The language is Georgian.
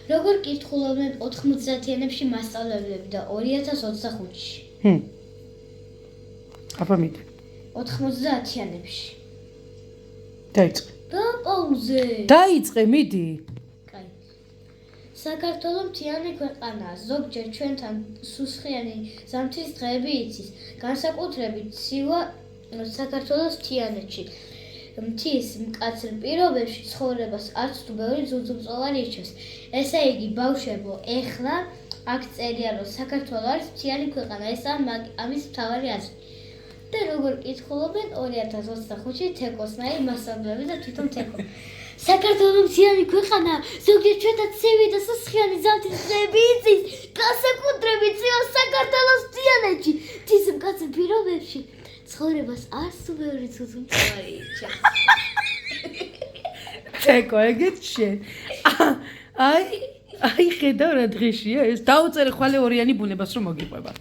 როგორ კითხულობდნენ 90-იანებში მასწავლებლები და 2025-ში? აბა მიდი. 90-იანებში. დაიწყე. და პაუზე. დაიწყე, მიდი. კაი. საქართველო მთიანი ქვეყანაა. ზოგჯერ ჩვენთან სუსხიანი ზამთრის დღეები იცის. განსაკუთრებით ცივა საქართველოს მთიანეთში. მთის მკაცრ პირობებში ცხოვრებას არც თუ ბევრი ძუძუმწოვარი ირჩევს. ესე იგი, ბავშვებო, ეხლა აქ წერია, რომ საქართველო არის მთიანი ქვეყანა. ესაა ამის მთავარი აზრი. და როგორ კითხულობენ 2025-ში თეკოსნაირი მასწავლებლები და თვითონ თეკო. საქართველო მთიანი ქვეყანაა. ზოგჯერ ჩვენთან ცივი და სუსხიანი ზამთრის დღეები იცის. განსაკუთრებით ცივა საქართველოს მთიანეთში. მთის მკაცრ პირობებში ცხოვრებას არც თუ ბევრი ძუძუმწოვარი ირჩევს. თეკო, ეგეც შენ. აი ხედავ რა დღეშია ეს. დაუწერე ხვალე ორიანი ბუნებას რომ მოგიყვება.